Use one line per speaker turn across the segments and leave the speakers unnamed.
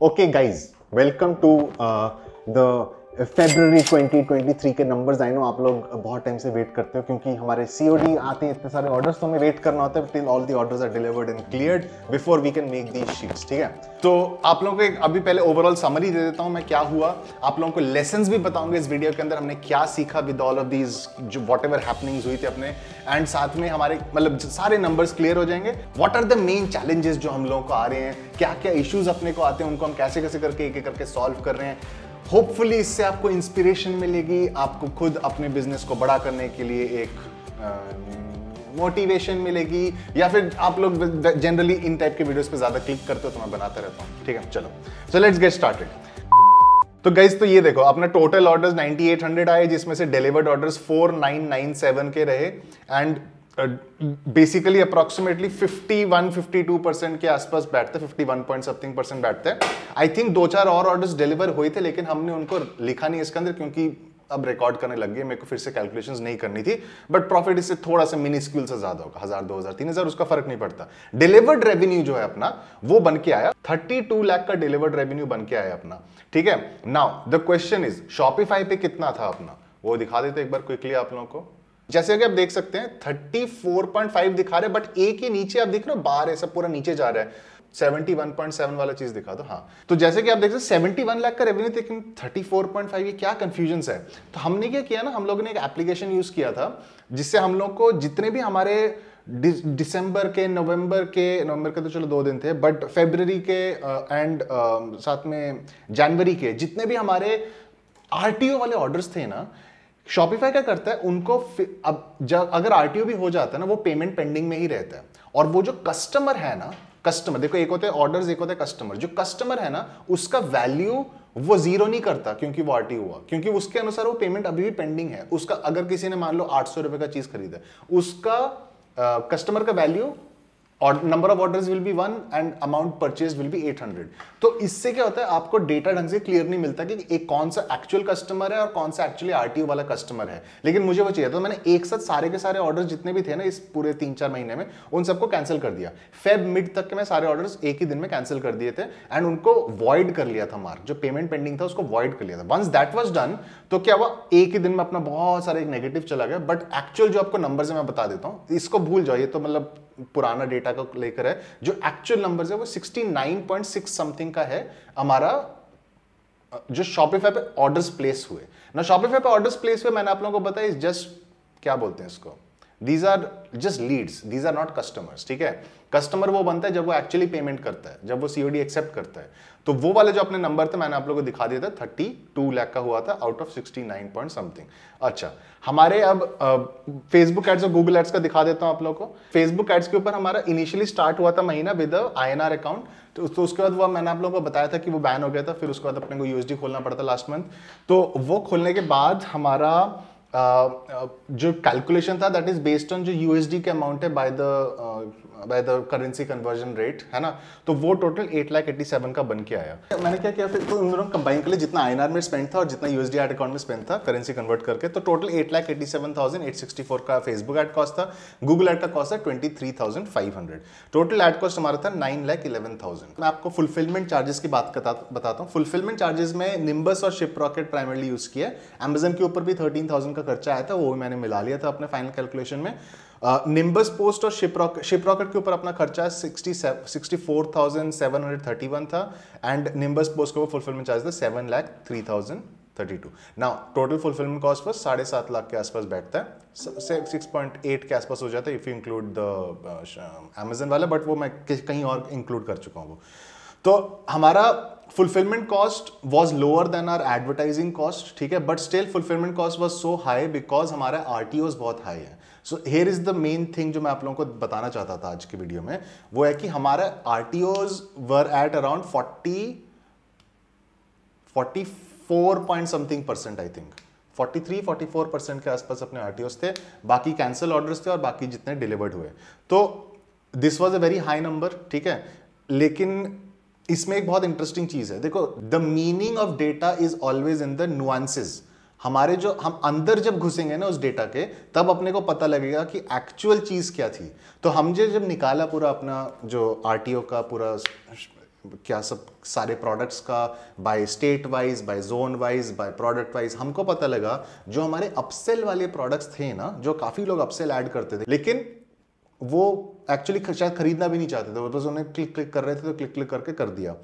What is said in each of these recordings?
Okay guys, welcome to the February 2023 के numbers. I know आप लोग बहुत टाइम से वेट करते हो क्योंकि हमारे COD आते हैं इतने सारे ऑर्डर्स, तो हमें वेट करना होता है till all the orders are delivered and cleared before we can make these sheets. ठीक है, तो आप लोगों को एक अभी पहले ओवरऑल समरी दे देता हूं मैं क्या हुआ। आप लोगों को लेसन्स भी बताऊंगा इस वीडियो के अंदर, हमने क्या सीखा विद ऑल ऑफ दीज जो वॉट एवर हैपनिंग्स हुई थी अपने, एंड साथ में हमारे मतलब सारे नंबर्स क्लियर हो जाएंगे। What are the main challenges जो हम लोगों को आ रहे हैं, क्या क्या इश्यूज अपने को आते हैं, उनको हम कैसे कैसे करके एक एक करके सॉल्व कर रहे हैं। होपफुली इससे आपको इंस्पिरेशन मिलेगी, आपको खुद अपने बिजनेस को बड़ा करने के लिए एक मोटिवेशन मिलेगी, या फिर आप लोग जनरली इन टाइप के वीडियोस पे ज्यादा क्लिक करते हो तो मैं बनाता रहता हूँ। ठीक है, चलो सो लेट्स गेट स्टार्टेड। तो गाइस, तो ये देखो अपना टोटल ऑर्डर्स 9800 आए, जिसमें से डिलीवर्ड ऑर्डर्स 4997 के रहे, एंड बेसिकली अप्रोक्सीमेटली 51-52% के आसपास बैठते, 51 पॉइंट समथिंग % बैठते हैं। आई थिंक 2-4 और ऑर्डर्स डिलीवर हुए थे, लेकिन हमने उनको लिखा नहीं इसके अंदर क्योंकि अब रिकॉर्ड करने लग गए, मेरे को फिर से कैलकुलेशंस नहीं करनी थी। बट प्रॉफिट इससे थोड़ा सा मिनिस्क्यूल से ज्यादा होगा, 1000, 2000, 3000 उसका फर्क नहीं पड़ता। डिलीवर्ड रेवेन्यू जो है अपना वो बन के आया 32 लाख का डिलीवर्ड रेवेन्यू बन के आया अपना। ठीक है, now the question is Shopify पे कितना था अपना, वो दिखा देते एक बार क्विकली आप लोगों को। जैसे कि आप देख सकते हैं 34.5 दिखा रहे, बट ए के नीचे आप देख रहे हो बार है, सब पूरा नीचे जा रहा है। 71.7 वाला चीज दिखा दो। हाँ, तो जैसे कि आप देख सकते 71 लाख का रेवेन्यू, लेकिन 34.5, ये क्या कंफ्यूजन है। तो हमने क्या किया ना, हम लोगों ने एक एप्लीकेशन यूज किया था जिससे हम लोग को जितने भी हमारे दिसंबर के, नवंबर के तो चलो 2 दिन थे, बट फेब्रुवरी के एंड साथ में जनवरी के जितने भी हमारे आरटीओ वाले ऑर्डर्स थे ना, शॉपिफाई क्या करता है उनको अब जब अगर आरटीओ भी हो जाता है ना, वो पेमेंट पेंडिंग में ही रहता है। और वो जो कस्टमर है ना, कस्टमर देखो, एक होते हैं ऑर्डर्स, एक होता है कस्टमर। जो कस्टमर है ना, उसका वैल्यू वो जीरो नहीं करता क्योंकि वो आरटीओ हुआ, क्योंकि उसके अनुसार वो पेमेंट अभी भी पेंडिंग है उसका। अगर किसी ने मान लो 800 रुपए का चीज खरीदा, उसका कस्टमर का वैल्यू और number of orders will be 1 and amount purchase will be 800। तो इससे क्या होता है, आपको डेटा ढंग से क्लियर नहीं मिलता कि एक कौन सा एक्चुअल कस्टमर है और कौन सा एक्चुअली आरटीओ वाला कस्टमर है। लेकिन मुझे वो चाहिए, तो मैंने एक साथ सारे के सारे ऑर्डर्स जितने भी थे ना इस पूरे 3-4 महीने में, उन सबको कैंसिल कर दिया। फेब मिड तक के मैं सारे ऑर्डर्स एक ही दिन में कैंसिल कर दिए थे, एंड उनको वॉइड कर लिया था। मार्क जो पेमेंट पेंडिंग था उसको वॉइड कर लिया था। वंस दैट वाज डन, तो क्या हुआ, एक ही दिन में अपना बहुत सारा एक नेगेटिव चला गया। बट एक्चुअल जो आपको नंबर से मैं बता देता हूं, इसको भूल जाओ, ये तो मतलब पुराना डेटा को लेकर है। जो एक्चुअल नंबर्स है वो 69.6 समथिंग का है हमारा, जो शॉपिफाई पे ऑर्डर्स प्लेस हुए ना। शॉपिफाई पे ऑर्डर्स प्लेस हुए, मैंने आप लोगों को बताया, इज जस्ट क्या बोलते हैं इसको, these are just leads, these are not customers. ठीक है, कस्टमर वो बनता है जब वो एक्चुअली पेमेंट करता है, जब वो सीओडी एक्सेप्ट करता है। तो वो वाले जो अपने नंबर थे मैंने आप लोगों को दिखा दिया था, 32 लाख का हुआ था आउट ऑफ 69 पॉइंट समथिंग। अच्छा, हमारे अब फेसबुक एड्स और गूगल एड्स का दिखा देता हूं आप लोगों को। फेसबुक एड्स के ऊपर हमारा इनिशियली स्टार्ट हुआ था महीना विद INR अकाउंट, तो उसके बाद वो मैंने आप लोगों को बताया था कि वो बैन हो गया था। फिर उसके बाद अपने को USD खोलना पड़ा था लास्ट मंथ। तो वो खोलने के बाद हमारा जो कैलकुलेशन था दैट इज बेस्ड ऑन जो USD के अमाउंट है by the currency conversion rate, है ना। तो वो टोटल 8,87,000 का बन के आया। मैंने क्या किया फिर, तो उन दोनों कंबाइन कर लिया, जितना INR में स्पेंड था और जितना USD एड अकाउंट में स्पेंड था करेंसी कन्वर्ट करके, तो टोटल 8,87,864 का फेसबुक एड कॉस्ट था। गूगल एड का कॉस्ट था 23,500। टोटल एड कॉस्ट हमारा था 9,11,000। मैं आपको फुलफिलमेंट चार्जेस की बात बताता हूँ। फुलफिलमेंट चार्जेस में निम्बस और शिप रॉकेट प्राइमरली यूज किया। Amazon के ऊपर भी 13,000 का खर्चा आया था, वो मैंने मिला लिया था अपने फाइनल कैलकुलेशन में। निम्बस पोस्ट और शिप रॉकेट के ऊपर अपना खर्चा 64,731 था, एंड निम्बस पोस्ट के ऊपर फुलफिलमेंट चार्ज था 7,03,032। Now total fulfilment cost per 7.5 lakh के आसपास बैठता है, 6.8 के आसपास हो जाता है if you include the Amazon वाला, बट वो मैं कहीं और इंक्लूड कर चुका हूँ वो। तो हमारा fulfilment cost was lower than our advertising cost, ठीक है, but still fulfilment cost was so high because हमारा आरटीओज बहुत हाई है। So here is the main thing जो मैं आप लोगों को बताना चाहता था आज की वीडियो में, वो है कि हमारा RTOs were at around 44 point something %, I think 43-44% के आसपास अपने आरटीओज थे। बाकी कैंसिल ऑर्डर्स थे और बाकी जितने डिलीवर्ड हुए। तो this was a very high number, ठीक है। लेकिन इसमें एक बहुत इंटरेस्टिंग चीज है, देखो, the meaning of data is always in the nuances. हमारे जो हम अंदर जब घुसेंगे ना उस डेटा के, तब अपने को पता लगेगा कि एक्चुअल चीज क्या थी। तो हम जब निकाला पूरा अपना जो आरटीओ का पूरा क्या सब सारे प्रोडक्ट्स का by state wise, by zone wise, by product wise हमको पता लगा जो हमारे अपसेल वाले प्रोडक्ट्स थे ना, जो काफ़ी लोग अपसेल ऐड करते थे लेकिन वो एक्चुअली शायद खरीदना भी नहीं चाहते थे, वो बस उन्हें क्लिक क्लिक कर रहे थे तो क्लिक क्लिक करके कर दिया।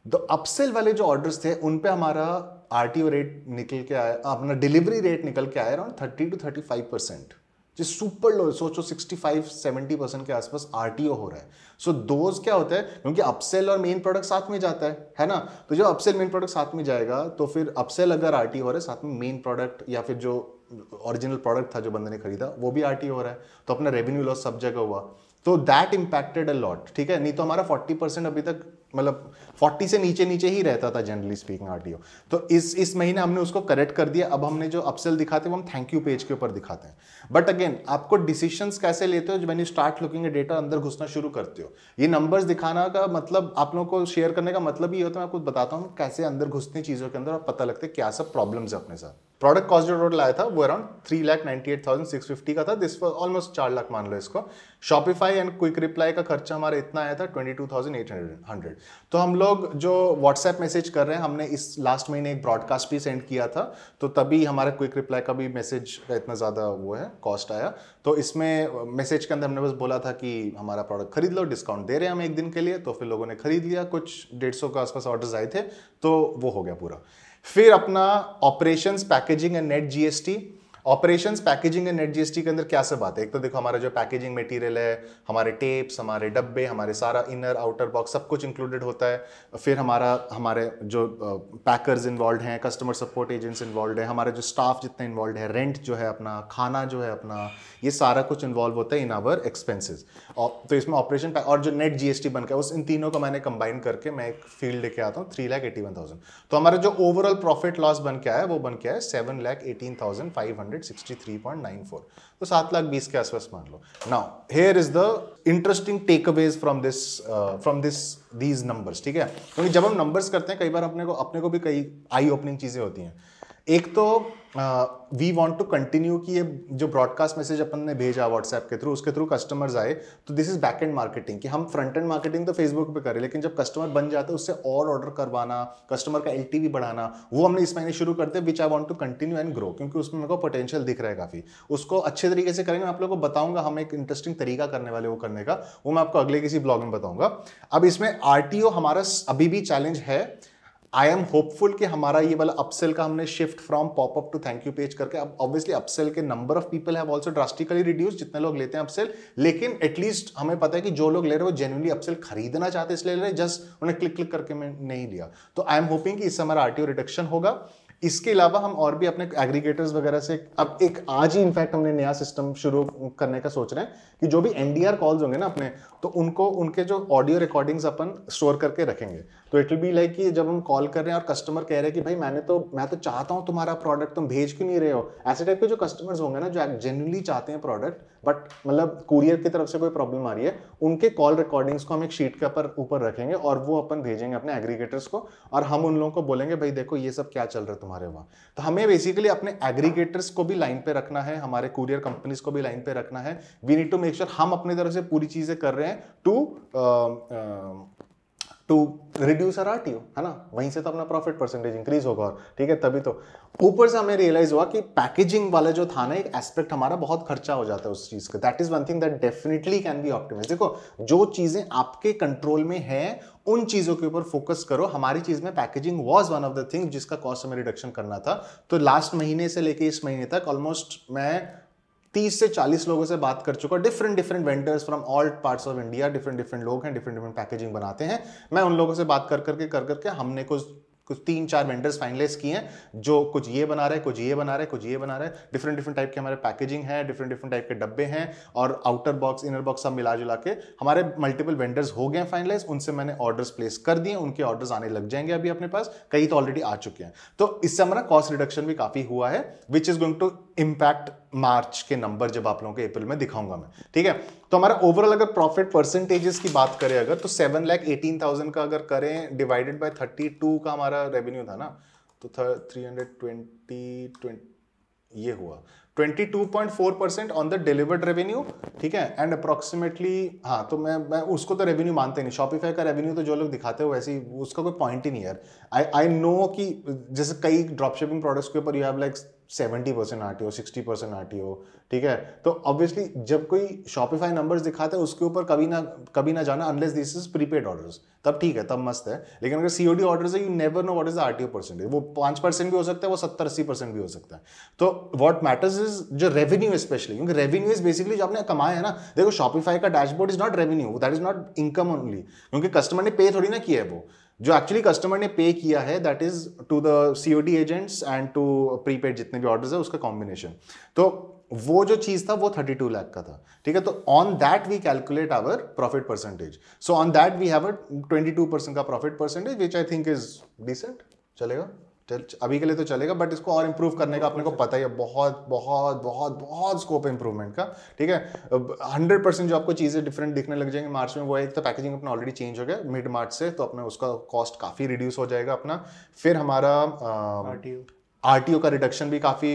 तो अपसेल वाले जो ऑर्डर्स थे उन पे हमारा आरटीओ रेट निकल के आया, अपना डिलीवरी रेट निकल के आया अराउंड 30 to 35%, जो सुपर लो। सोचो 65-70% के आसपास आरटीओ हो रहा है। सो दोज क्या होता है, क्योंकि अपसेल और मेन प्रोडक्ट साथ में जाता है ना, तो जब अपसेल मेन प्रोडक्ट साथ में जाएगा तो फिर अपसेल अगर आरटीओ हो रहा है साथ में मेन प्रोडक्ट या फिर जो ओरिजिनल प्रोडक्ट था जो बंदे ने खरीदा वो भी आरटीओ हो रहा है, तो अपना रेवेन्यू लॉस सब जगह हुआ। तो दैट इम्पैक्टेड अ लॉट, ठीक है। नहीं तो हमारा 40% अभी तक, मतलब 40 से नीचे नीचे ही रहता था जनरली स्पीकिंग आरटीओ। तो इस महीने हमने उसको करेक्ट कर दिया। अब हमने जो अपसेल दिखाते हैं वो हम थैंक यू पेज के ऊपर दिखाते हैं। बट अगेन आपको डिसीजंस कैसे लेते हो, when you start looking at data, अंदर घुसना शुरू करते हो। ये नंबर्स दिखाना का मतलब, आप लोगों को शेयर करने का मतलब ये होता है, मैं आपको बताता हूँ कैसे अंदर घुसते हैं चीजों के अंदर और पता लगता है क्या सब प्रॉब्लम्स है अपने साथ। प्रोडक्ट कॉस्ट जो टोटल आया था वो अराउंड 3,98,650 का था, दिस फॉर ऑलमोस्ट 4 लाख मान लो इसको। शॉपिफाई एंड क्विक रिप्लाई का खर्चा हमारा इतना आया था 22,800। तो हम लोग जो व्हाट्सएप मैसेज कर रहे हैं, हमने इस लास्ट महीने एक ब्रॉडकास्ट भी सेंड किया था, तो तभी हमारा क्विक रिप्लाई का भी मैसेज का इतना ज़्यादा वो है कॉस्ट आया। तो इसमें मैसेज के अंदर हमने बस बोला था कि हमारा प्रोडक्ट खरीद लो, डिस्काउंट दे रहे हैं हम 1 दिन के लिए, तो फिर लोगों ने खरीद लिया, कुछ 150 के आसपास ऑर्डर्स आए थे, तो वो हो गया पूरा। फिर अपना operations, packaging and net GST. Operations, packaging and net GST के अंदर क्या सब बात है, एक तो देखो हमारा जो पैकेजिंग मटेरियल है, हमारे टेप्स, हमारे डब्बे, हमारे सारा इनर आउटर बॉक्स सब कुछ इंक्लूडेड होता है। फिर हमारे जो पैकर्स इन्वॉल्व हैं, कस्टमर सपोर्ट एजेंट्स इन्वॉल्व है, हमारे जो स्टाफ जितना इन्वॉल्व है, रेंट जो है अपना, खाना जो है अपना, ये सारा कुछ इन्वॉल्व होता है इन आवर एक्सपेंसेस। तो इसमें ऑपरेशन और जो नेट जीएसटी बनकर उस इन तीनों को मैंने कंबाइन करके मैं एक फील्ड लेके आता हूँ 3,81,000। तो हमारा जो ओवरऑल प्रॉफिट लॉस बन के आया वो बन के आया 7,18,563.94, तो 7,20,000 के आसपास मान लो। Now here is the interesting takeaways from these numbers, ठीक है। क्योंकि जब हम नंबर्स करते हैं कई बार अपने को भी कई आई ओपनिंग चीजें होती हैं। एक तो वी वांट टू कंटिन्यू कि ये जो ब्रॉडकास्ट मैसेज अपन ने भेजा व्हाट्सएप के थ्रू, उसके थ्रू कस्टमर्स आए, तो this is back and marketing, कि हम फ्रंट एंड मार्केटिंग तो फेसबुक पे करें, लेकिन जब कस्टमर बन जाता है उससे और ऑर्डर करवाना, कस्टमर का एलटीवी बढ़ाना, वो हमने इस महीने शुरू करते हैं, which I want to continue and grow, क्योंकि उसमें मेरे को पोटेंशियल दिख रहा है काफी। उसको अच्छे तरीके से करेंगे, मैं आप लोगों को बताऊंगा, हम एक इंटरेस्टिंग तरीका करने वाले वो करने का, वो मैं आपको अगले किसी ब्लॉग में बताऊंगा। अब इसमें आरटीओ हमारा अभी भी चैलेंज है। आई एम होपफुल कि हमारा ये वाला अपसेल का हमने shift from popup to thank you page करके, अब ऑब्वियसली अपसेल के number of people have also drastically reduce, जितने लोग लेते हैं अपसेल, लेकिन एटलीस्ट हमें पता है कि जो लोग ले रहे हैं वो जेन्युइनली अपसेल खरीदना चाहते हैं इसलिए ले रहे हैं, जस्ट उन्हें क्लिक क्लिक करके मैं नहीं लिया। तो आई एम होपिंग कि इससे हमारा आरटीओ रिडक्शन होगा। इसके अलावा हम और भी अपने एग्रीगेटर्स वगैरह से अब एक आज ही इनफैक्ट हमने नया सिस्टम शुरू करने का सोच रहे हैं कि जो भी एनडीआर कॉल्स होंगे ना अपने, तो उनको उनके जो ऑडियो रिकॉर्डिंग्स अपन स्टोर करके रखेंगे। तो इट विल बी लाइक कि जब हम कॉल कर रहे हैं और कस्टमर कह रहे हैं कि भाई मैं तो चाहता हूं तुम्हारा प्रोडक्ट, तुम भेज क्यों नहीं रहे हो, ऐसे टाइप के जो कस्टमर्स होंगे ना जो जेन्युइनली चाहते हैं प्रोडक्ट, बट मतलब कुरियर की तरफ से कोई प्रॉब्लम आ रही है, उनके कॉल रिकॉर्डिंग्स को हम एक शीट के ऊपर रखेंगे और वो अपन भेजेंगे अपने एग्रीगेटर्स को, और हम उन लोगों को बोलेंगे भाई देखो ये सब क्या चल रहा है तुम्हारे वहां। तो हमें बेसिकली अपने एग्रीगेटर्स को भी लाइन पे रखना है, हमारे कुरियर कंपनीज को भी लाइन पे रखना है। We need to make sure हम अपनी तरफ से पूरी चीजें कर रहे हैं टू रिड्यूस आवर आरटीओ, है ना, वहीं से तो अपना प्रॉफिट परसेंटेज इंक्रीज होगा, और ठीक है तभी तो। ऊपर से हमें रियलाइज हुआ कि पैकेजिंग वाला जो था ना एक एस्पेक्ट, हमारा बहुत खर्चा हो जाता है उस चीज का। That is one thing that definitely can be optimise. देखो जो चीजें आपके कंट्रोल में है उन चीजों के ऊपर फोकस करो। हमारी चीज में packaging was one of the thing जिसका कॉस्ट हमें रिडक्शन करना था। तो लास्ट महीने से लेके इस महीने तक ऑलमोस्ट मैं 30 से 40 लोगों से बात कर चुका, different vendors from all parts of India, different लोग हैं, डिफरेंट पैकेजिंग बनाते हैं। मैं उन लोगों से बात कर करके हमने कुछ 3-4 वेंडर्स फाइनलाइज किए हैं, जो कुछ ये बना रहे हैं, कुछ ये बना रहे हैं, कुछ ये बना रहे हैं। डिफरेंट टाइप के हमारे पैकेजिंग है, डिफरेंट टाइप के डब्बे हैं, और आउटर बॉक्स इनर बॉक्स सब मिला जुला के हमारे मल्टीपल वेंडर्स हो गए फाइनलाइज। उनसे मैंने ऑर्डर्स प्लेस कर दिए, उनके ऑर्डर्स आने लग जाएंगे अभी अपने पास, कई तो ऑलरेडी आ चुके हैं। तो इससे हमारा कॉस्ट रिडक्शन भी काफी हुआ है, which is going to impact March के नंबर जब आप लोगों के अप्रैल में दिखाऊंगा मैं, ठीक है। तो हमारा ओवरऑल अगर प्रॉफिट परसेंटेजेस की बात करें अगर, तो 7,18,000 का अगर करें डिवाइडेड बाय 32 का हमारा रेवेन्यू था ना, तो 320 ये हुआ 22.4% ऑन द डिलीवर्ड रेवेन्यू, ठीक है, एंड अप्रोक्सीमेटली, हाँ तो मैं उसको तो रेवेन्यू मानते नहीं, शॉपिफाई का रेवेन्यू तो जो लोग दिखाते हो वैसे ही, उसका कोई पॉइंट ही नहीं यार। आई नो कि जैसे कई ड्रॉप शिपिंग प्रोडक्ट्स के ऊपर you have like 70% RTO, 60% RTO, ठीक है, तो ऑब्वियसली जब कोई शॉपिफाई नंबर्स दिखाता है उसके ऊपर कभी ना जाना, unless this is prepaid orders, तब ठीक है, तब मस्त है। लेकिन अगर सीओडी ऑर्डर्स है, you never know what is the RTO percentage, वो 5% भी हो सकता है, वो 70-80% भी हो सकता है। तो व्हाट मैटर्स इज जो रेवेन्यू, स्पेशली क्योंकि रेवेन्यू इज बेसिकली जो आपने कमाया है ना। देखो शॉपिफाई का dashboard is not revenue, that is not income only, क्योंकि कस्टमर ने पे थोड़ी ना किया है, वो जो एक्चुअली कस्टमर ने पे किया है that is to the COD agents and to prepaid जितने भी ऑर्डर्स है उसका कॉम्बिनेशन। तो वो जो चीज था वो 32 लाख का था, ठीक है, तो on that we calculate our profit percentage. So on that we have a 22% का profit percentage, which I think is decent, चलेगा अभी के लिए तो चलेगा, बट इसको और इंप्रूव करने का अपने को पता ही है, बहुत बहुत बहुत बहुत स्कोप है इंप्रूवमेंट का, ठीक है। 100% जो आपको चीजें डिफरेंट दिखने लग जाएंगे मार्च में, वो एक तो पैकेजिंग अपना ऑलरेडी चेंज हो गया मिड मार्च से, तो अपने उसका कॉस्ट काफी रिड्यूस हो जाएगा अपना। फिर हमारा आरटीओ का रिडक्शन भी काफी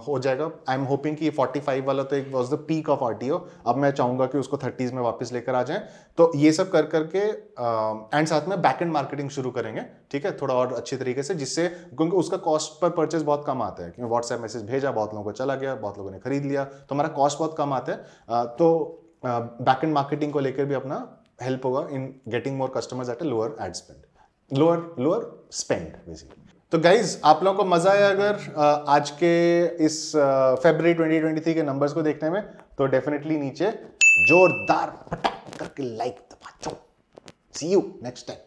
हो जाएगा। आई एम होपिंग कि 45 वाला तो एक was the peak of RTO, अब मैं चाहूंगा कि उसको 30s में वापस लेकर आ जाएं। तो ये सब कर करके एंड साथ में बैक एंड मार्केटिंग शुरू करेंगे, ठीक है, थोड़ा और अच्छी तरीके से, जिससे क्योंकि उसका कॉस्ट पर परचेज बहुत कम आता है, क्योंकि व्हाट्सएप मैसेज भेजा, बहुत लोगों को चला गया, बहुत लोगों ने खरीद लिया, तो हमारा कॉस्ट बहुत कम आता है। तो बैक एंड मार्केटिंग को लेकर भी अपना हेल्प होगा in getting more customers at a lower ad spend, lower spend basically. तो गाइज आप लोगों को मजा आया अगर आज के इस फरवरी 2023 के नंबर्स को देखने में, तो डेफिनेटली नीचे जोरदार फटाक करके लाइक दबा दो। सी यू नेक्स्ट टाइम।